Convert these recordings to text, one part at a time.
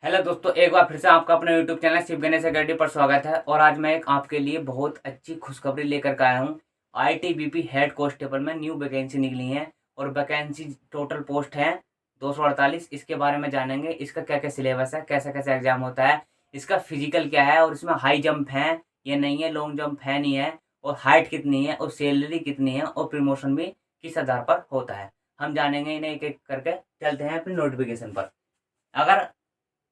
Hello दोस्तों, एक बार फिर से आपका अपने YouTube channel Shiv Ganesh academy पर स्वागत है। और आज मैं एक आपके लिए बहुत अच्छी खुशखबरी लेकर के आया हूँ। आईटीबीपी हेड कांस्टेबल में न्यू वैकेंसी निकली है और वैकेंसी टोटल पोस्ट है 248। इसके बारे में जानेंगे, इसका क्या क्या सिलेबस है, कैसा कैसा एग्जाम होता है, इसका फिजिकल क्या है और इसमें हाई जंप है या नहीं है, लॉन्ग जंप है नहीं है, और हाइट कितनी है और सैलरी कितनी है और प्रमोशन भी किस आधार पर होता है, हम जानेंगे। इन्हें एक एक करके चलते हैं अपनी नोटिफिकेशन पर। अगर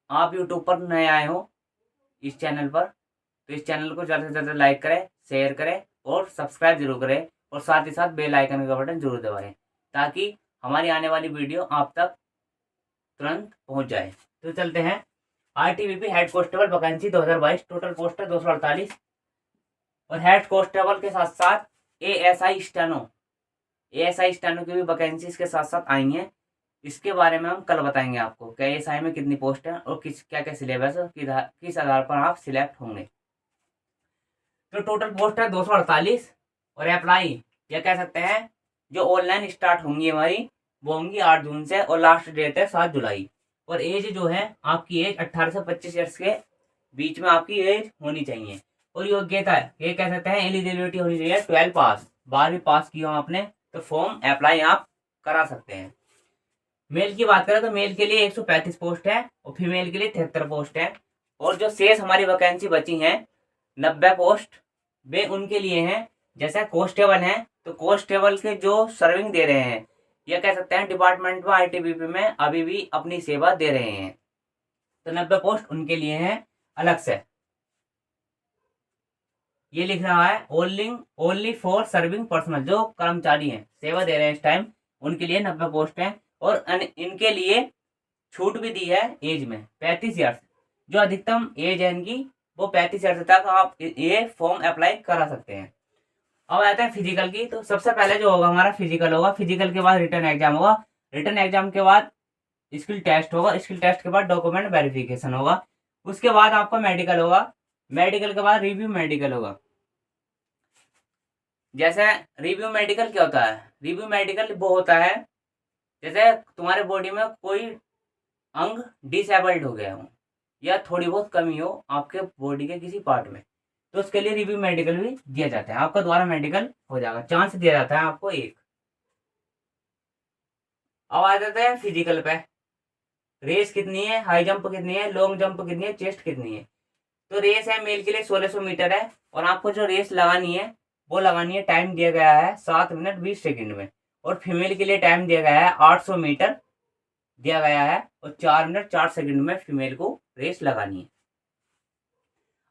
आप यूट्यूब पर नए आए हो इस चैनल पर, तो इस चैनल को ज़्यादा से ज़्यादा लाइक करें, शेयर करें और सब्सक्राइब जरूर करें, और साथ ही साथ बेल आइकन का बटन जरूर दबाएं ताकि हमारी आने वाली वीडियो आप तक तुरंत पहुंच जाए। तो चलते हैं। ITBP head constable vacancy 2022, total post है 248। और हेड कांस्टेबल के साथ साथ एएसआई स्टेनो की भी वैकेंसी इसके साथ साथ आई हैं। इसके बारे में हम कल बताएंगे आपको क्या एएसआई में कितनी पोस्ट है और क्या क्या सिलेबस है, किस आधार पर आप सिलेक्ट होंगे। तो टोटल पोस्ट है 248। और अप्लाई या कह सकते हैं जो ऑनलाइन स्टार्ट होंगी हमारी, वो होंगी 8 जून से और लास्ट डेट है 7 जुलाई। और एज जो है आपकी एज 18 से 25 ईयर्स के बीच में आपकी एज होनी चाहिए। और योग्यता है ये कह सकते हैं एलिजिबिलिटी होनी चाहिए 12 पास, 12वीं पास की हो आपने तो फॉर्म अप्लाई आप करा सकते हैं। मेल की बात करें तो मेल के लिए 135 पोस्ट है और फीमेल के लिए 73 पोस्ट है। और जो शेष हमारी वैकेंसी बची हैं 90 पोस्ट, वे उनके लिए हैं। जैसे कांस्टेबल हैं तो कांस्टेबल के जो सर्विंग दे रहे हैं, या कह सकते हैं डिपार्टमेंट में आईटीबीपी में अभी भी अपनी सेवा दे रहे हैं, तो 90 पोस्ट उनके लिए हैं अलग से। ये लिख रहा है ओनली फॉर सर्विंग पर्सनल, जो कर्मचारी हैं सेवा दे रहे हैं इस टाइम, उनके लिए 90 पोस्ट है। और इनके लिए छूट भी दी है एज में 35 ईयर्स, जो अधिकतम एज है इनकी वो 35 ईयर्स तक आप ये फॉर्म अप्लाई करा सकते हैं। अब आते हैं फिजिकल की। तो सबसे पहले जो होगा हमारा फिजिकल होगा, फिजिकल के बाद रिटर्न एग्जाम होगा, रिटर्न एग्जाम के बाद स्किल टेस्ट होगा, स्किल टेस्ट के बाद डॉक्यूमेंट वेरिफिकेशन होगा, उसके बाद आपका मेडिकल होगा, मेडिकल के बाद रिव्यू मेडिकल होगा। जैसे रिव्यू मेडिकल क्या होता है, रिव्यू मेडिकल वो होता है जैसे तुम्हारे बॉडी में कोई अंग डिसेबल्ड हो गया हो या थोड़ी बहुत कमी हो आपके बॉडी के किसी पार्ट में, तो उसके लिए रिव्यू मेडिकल भी दिया जाता है, आपका द्वारा मेडिकल हो जाएगा, चांस दिया जाता है आपको एक। अब आ जाते हैं फिजिकल पे। रेस कितनी है, हाई जंप कितनी है, लॉन्ग जंप कितनी है, चेस्ट कितनी है। तो रेस है मेल के लिए 1600 मीटर है, और आपको जो रेस लगानी है वो लगानी है, टाइम दिया गया है 7 मिनट 20 सेकंड में। और फीमेल के लिए टाइम दिया गया है 800 मीटर दिया गया है, और 4 मिनट 4 सेकंड में फीमेल को रेस लगानी है।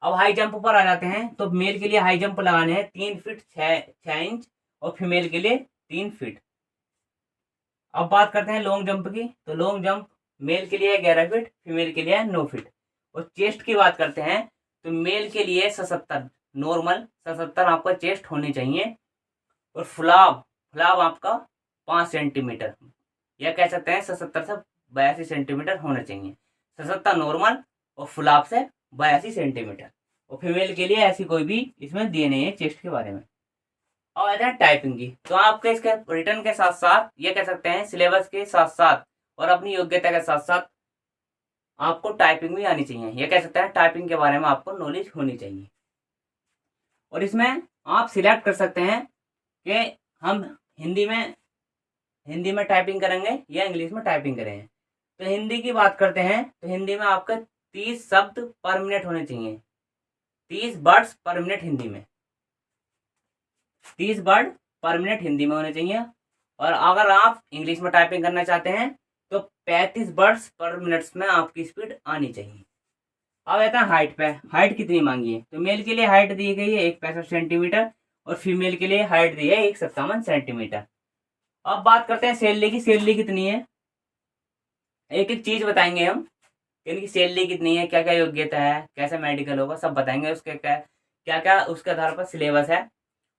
अब हाई जंप पर आ जाते हैं। तो मेल के लिए हाई जंप लगाने हैं 3 फीट 6 इंच और फीमेल के लिए 3 फीट। अब बात करते हैं लॉन्ग जंप की। तो लॉन्ग जंप मेल के लिए 11 फीट, फीमेल के लिए 9 फीट। और चेस्ट की बात करते हैं तो मेल के लिए 77, नॉर्मल 77 आपका चेस्ट होनी चाहिए। और फुलाव फुलाव आपका 5 सेंटीमीटर, या कह सकते हैं 77 से 82 सेंटीमीटर होना चाहिए। 77 नॉर्मल और फुलाव से 82 सेंटीमीटर। और फीमेल के लिए ऐसी कोई भी इसमें दिए नहीं है चेस्ट के बारे में। और आते हैं टाइपिंग की। तो आपके इसके रिटर्न के साथ साथ, ये कह सकते हैं सिलेबस के साथ साथ और अपनी योग्यता के साथ साथ आपको टाइपिंग भी आनी चाहिए, ये कह सकते हैं टाइपिंग के बारे में आपको नॉलेज होनी चाहिए। और इसमें आप सिलेक्ट कर सकते हैं कि हम हिंदी में टाइपिंग करेंगे या इंग्लिश में टाइपिंग करेंगे। तो हिंदी की बात करते हैं तो हिंदी में आपके 30 शब्द पर मिनट होने चाहिए, 30 वर्ड्स पर मिनट हिंदी में, 30 वर्ड पर मिनट हिंदी में होने चाहिए। और अगर आप इंग्लिश में टाइपिंग करना चाहते हैं तो 35 वर्ड्स पर मिनट में आपकी स्पीड आनी चाहिए। अब आता है हाइट पे, हाइट कितनी मांगी है। तो मेल के लिए हाइट दी गई है 165 सेंटीमीटर और फीमेल के लिए हाइट दी है 157 सेंटीमीटर। अब बात करते हैं सैलरी की, सैलरी कितनी है, एक एक चीज बताएंगे हम कि इनकी सैलरी कितनी है, क्या क्या योग्यता है, कैसे मेडिकल होगा, सब बताएंगे। उसके क्या क्या उसके आधार पर सिलेबस है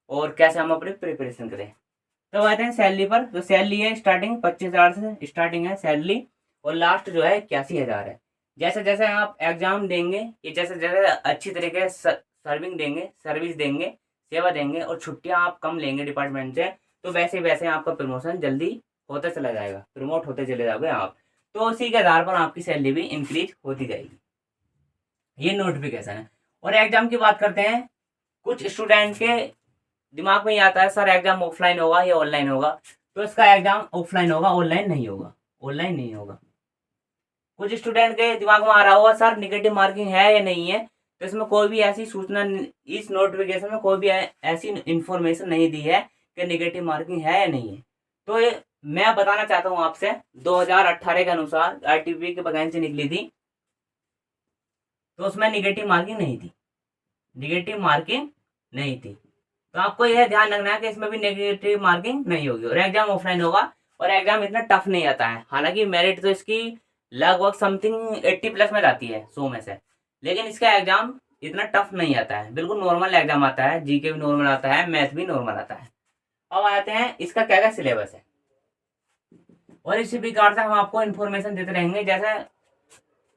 और कैसे हम अपनी प्रिपरेशन करें। तो आते हैं सैलरी पर। तो सैलरी है स्टार्टिंग 25,000 से स्टार्टिंग है सैलरी, और लास्ट जो है 81,000 है। जैसे जैसे आप एग्जाम देंगे, ये जैसे जैसे अच्छी तरीके से सर्विंग देंगे, सर्विस देंगे, सेवा देंगे और छुट्टियां आप कम लेंगे डिपार्टमेंट से, तो वैसे वैसे आपका प्रमोशन जल्दी होता चला जाएगा, प्रमोट होते चले जाओगे आप। तो उसी के आधार पर आपकी सैलरी भी इंक्रीज होती जाएगी। ये नोटिफिकेशन है। और एग्जाम की बात करते हैं। कुछ स्टूडेंट के दिमाग में ये आता है सर एग्जाम ऑफलाइन होगा या ऑनलाइन होगा, तो इसका एग्जाम ऑफलाइन होगा, ऑनलाइन नहीं होगा, ऑनलाइन नहीं होगा। कुछ स्टूडेंट के दिमाग में आ रहा होगा सर निगेटिव मार्किंग है या नहीं है, तो इसमें कोई भी ऐसी सूचना, इस नोटिफिकेशन में कोई भी ऐसी इंफॉर्मेशन नहीं दी है कि निगेटिव मार्किंग है या नहीं है। तो ये मैं बताना चाहता हूँ आपसे, 2018 के अनुसार आईटीबीपी की वैकेंसी निकली थी, तो उसमें निगेटिव मार्किंग नहीं थी, निगेटिव मार्किंग नहीं थी। तो आपको यह ध्यान रखना है कि इसमें भी नेगेटिव मार्किंग नहीं होगी और एग्जाम ऑफलाइन होगा और एग्जाम इतना टफ नहीं आता है। हालांकि मेरिट तो इसकी लगभग समथिंग 80 प्लस में जाती है 100 में से, लेकिन इसका एग्जाम इतना टफ नहीं आता है, बिल्कुल नॉर्मल एग्जाम आता है। जीके भी नॉर्मल आता है, मैथ भी नॉर्मल आता है। अब आते हैं इसका क्या क्या सिलेबस है, और इसी प्रकार से हम आपको इन्फॉर्मेशन देते रहेंगे जैसे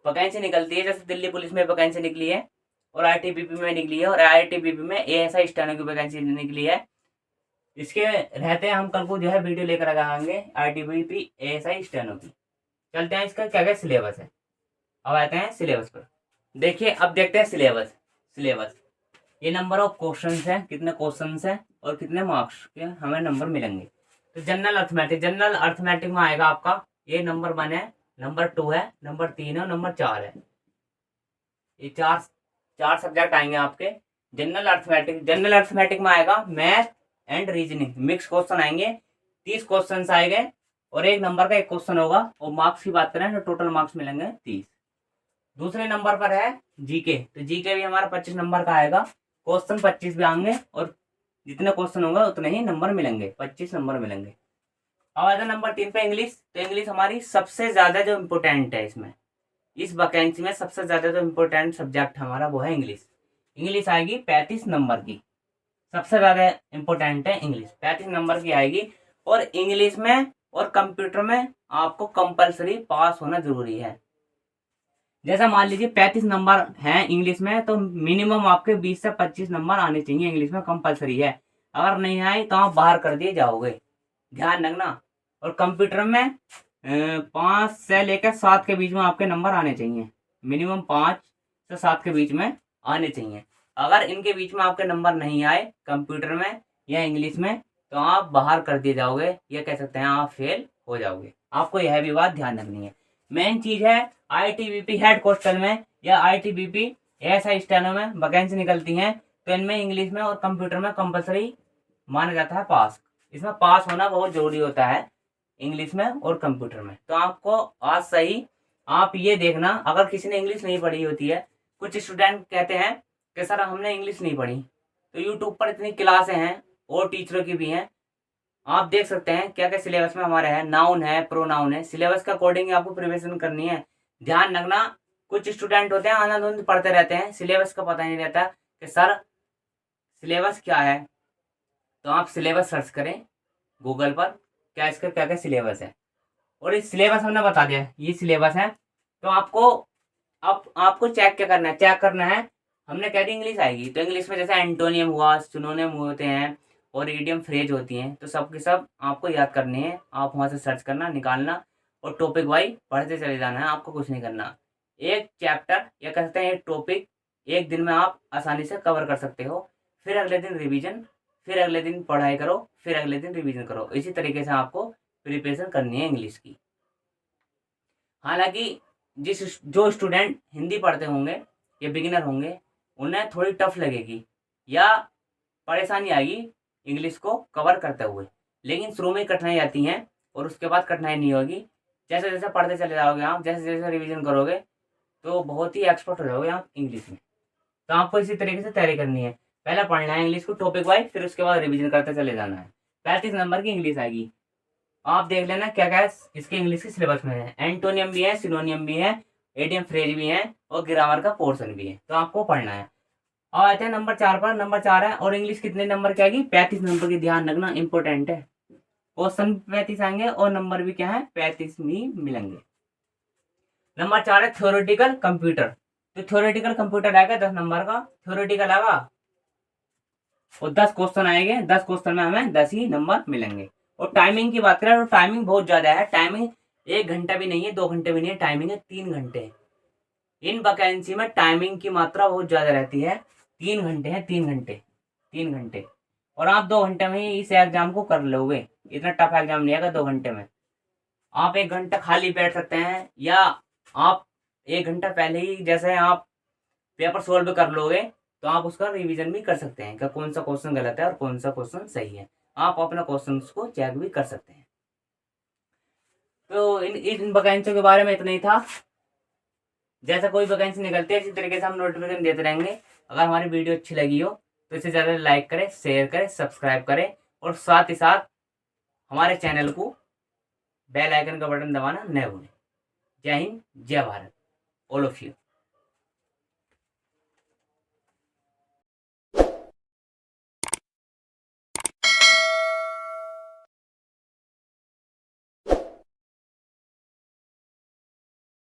वैकेंसी निकलती है। जैसे दिल्ली पुलिस में वैकेंसी निकली है और आईटीबीपी में निकली है, और आईटीबीपी में एएसआई स्टेनो की वैकेंसी निकली है। इसके रहते हैं हम कल को जो है वीडियो लेकर आएंगे आईटीबीपी एएसआई स्टेनो की। चलते हैं इसका क्या क्या सिलेबस है। अब आते हैं सिलेबस पर। देखिए अब देखते हैं सिलेबस। ये नंबर ऑफ क्वेश्चंस है, कितने क्वेश्चंस हैं और कितने मार्क्स के हमें नंबर मिलेंगे। तो जनरल अर्थमेटिक में आएगा आपका, ये नंबर 1 है, नंबर 2 है, नंबर 3 है और नंबर 4 है। ये चार सब्जेक्ट आएंगे आपके जनरल अर्थमेटिक में आएगा math and reasoning, mix question आएंगे। 30 क्वेश्चन आएंगे और 1 नंबर का 1 क्वेश्चन होगा। और मार्क्स की बात करें तो टोटल मार्क्स मिलेंगे 30। दूसरे नंबर पर है जीके, तो जीके भी हमारा 25 नंबर का आएगा। क्वेश्चन 25 भी आएंगे और जितने क्वेश्चन होंगे उतने ही नंबर मिलेंगे, 25 नंबर मिलेंगे। अब आता है नंबर 3 पे इंग्लिश। तो इंग्लिश हमारी सबसे ज्यादा जो इम्पोर्टेंट है, इसमें इस वैकेंसी में सबसे ज्यादा जो इम्पोर्टेंट सब्जेक्ट हमारा वो है इंग्लिश। इंग्लिश आएगी 35 नंबर की, सबसे ज्यादा इम्पोर्टेंट है इंग्लिश, 35 नंबर की आएगी। और इंग्लिश में और कंप्यूटर में आपको कंपलसरी पास होना जरूरी है। जैसा मान लीजिए 35 नंबर हैं इंग्लिश में, तो मिनिमम आपके 20 से 25 नंबर आने चाहिए इंग्लिश में, कंपलसरी है। अगर नहीं आए तो आप बाहर कर दिए जाओगे, ध्यान रखना। और कंप्यूटर में 5 से लेकर 7 के बीच में आपके नंबर आने चाहिए, मिनिमम 5 से 7 के बीच में आने चाहिए। अगर इनके बीच में आपके नंबर नहीं आए कंप्यूटर में या इंग्लिश में, तो आप बाहर कर दिए जाओगे, या कह सकते हैं आप फेल हो जाओगे। आपको यह भी बात ध्यान रखनी है। मेन चीज है आईटीबीपी हेड कॉस्टल में या आईटीबीपी एएसआई स्टेनो में वैकेंसी निकलती हैं, तो इनमें इंग्लिश में और कंप्यूटर में कंपलसरी माना जाता है पास। इसमें पास होना बहुत जरूरी होता है इंग्लिश में और कंप्यूटर में। तो आपको आज सही आप ये देखना, अगर किसी ने इंग्लिश नहीं पढ़ी होती है, कुछ स्टूडेंट कहते हैं कि सर हमने इंग्लिश नहीं पढ़ी, तो यूट्यूब पर इतनी क्लासें हैं और टीचरों की भी हैं, आप देख सकते हैं क्या क्या सिलेबस में हमारे है। नाउन है, प्रोनाउन है, सिलेबस के अकॉर्डिंग आपको प्रिपरेशन करनी है। ध्यान रखना, कुछ स्टूडेंट होते हैं आनंद पढ़ते रहते हैं, सिलेबस का पता नहीं रहता कि सर सिलेबस क्या है। तो आप सिलेबस सर्च करें गूगल पर, क्या इसका क्या क्या सिलेबस है। और इस सिलेबस हमने बता दिया ये सिलेबस है। तो आपको अब आपको चेक क्या करना है, चेक करना है। हमने कह दी इंग्लिश आएगी, तो इंग्लिश में जैसे एंटोनियम हुआ, सिनोनियम होते हैं और इडियम फ्रेज होती हैं, तो सब के सब आपको याद करने हैं। आप वहाँ से सर्च करना, निकालना और टॉपिक वाइज पढ़ते चले जाना है। आपको कुछ नहीं करना, एक चैप्टर या कह सकते हैं एक टॉपिक एक दिन में आप आसानी से कवर कर सकते हो। फिर अगले दिन रिवीजन, फिर अगले दिन पढ़ाई करो, फिर अगले दिन रिवीजन करो। इसी तरीके से आपको प्रिपरेशन करनी है इंग्लिश की। हालांकि जो स्टूडेंट हिंदी पढ़ते होंगे या बिगिनर होंगे, उन्हें थोड़ी टफ लगेगी या परेशानी आएगी इंग्लिश को कवर करते हुए, लेकिन शुरू में कठिनाई आती है और उसके बाद कठिनाई नहीं होगी। जैसे जैसे पढ़ते चले जाओगे आप, जैसे जैसे रिवीजन करोगे, तो बहुत ही एक्सपर्ट हो जाओगे आप इंग्लिश में। तो आपको इसी तरीके से तैयारी करनी है, पहले पढ़ना है इंग्लिश को टॉपिक वाइज, फिर उसके बाद रिवीजन करते चले जाना है। 35 नंबर की इंग्लिश आएगी। आप देख लेना क्या क्या इसके इंग्लिश के सिलेबस में है। एंटोनियम भी है, सिनोनियम भी है, इडियम फ्रेज भी है और ग्रामर का पोर्शन भी है, तो आपको पढ़ना है। और आते हैं नंबर 4 पर। नंबर 4 है और इंग्लिश कितने नंबर की आएगी, 35 नंबर की। ध्यान रखना, इंपॉर्टेंट है। क्वेश्चन 35 आएंगे और नंबर भी क्या है, 35 ही मिलेंगे। नंबर 4 है थ्योरेटिकल कंप्यूटर। तो थ्योरेटिकल कंप्यूटर आएगा 10 नंबर का, थ्योरेटिकल आएगा और 10 क्वेश्चन आएंगे। 10 क्वेश्चन में हमें 10 ही नंबर मिलेंगे। और टाइमिंग की बात करें तो टाइमिंग बहुत ज्यादा है। टाइमिंग 1 घंटा भी नहीं है, 2 घंटे भी नहीं है, टाइमिंग है 3 घंटे। इन वैकेंसी में टाइमिंग की मात्रा बहुत ज़्यादा रहती है। 3 घंटे हैं, 3 घंटे, 3 घंटे। और आप 2 घंटे में ही इस एग्जाम को कर लोगे। इतना टफ एग्जाम नहीं आएगा 2 घंटे में। आप 1 घंटा खाली बैठ सकते हैं, या आप 1 घंटा पहले ही जैसे आप पेपर सोल्व कर लोगे तो आप उसका रिवीजन भी कर सकते हैं कि कौन सा क्वेश्चन गलत है और कौन सा क्वेश्चन सही है। आप अपना क्वेश्चन को चेक भी कर सकते हैं। तो इन वैकेंसियों के बारे में इतना ही था। जैसा कोई वैकेंसी निकलती है इसी तरीके से हम नोटिफिकेशन देते रहेंगे। अगर हमारी वीडियो अच्छी लगी हो तो इसे ज़्यादा लाइक करें, शेयर करें, सब्सक्राइब करें, और साथ ही साथ हमारे चैनल को बेल आइकन का बटन दबाना न भूलें। जय हिंद, जय भारत, ऑल ऑफ यू।